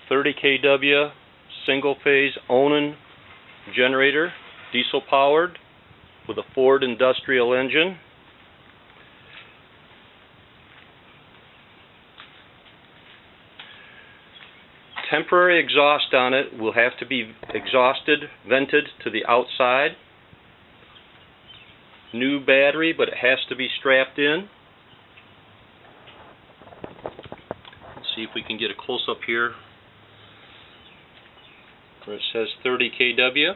30 kW single phase Onan generator, diesel powered, with a Ford industrial engine. Temporary exhaust on it will have to be vented to the outside. New battery, but it has to be strapped in. Let's see if we can get a close-up here where it says 30 kW.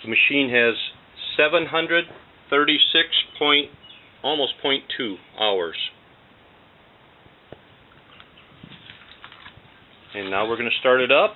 The machine has 736 almost 0.2 hours. And now we're going to start it up.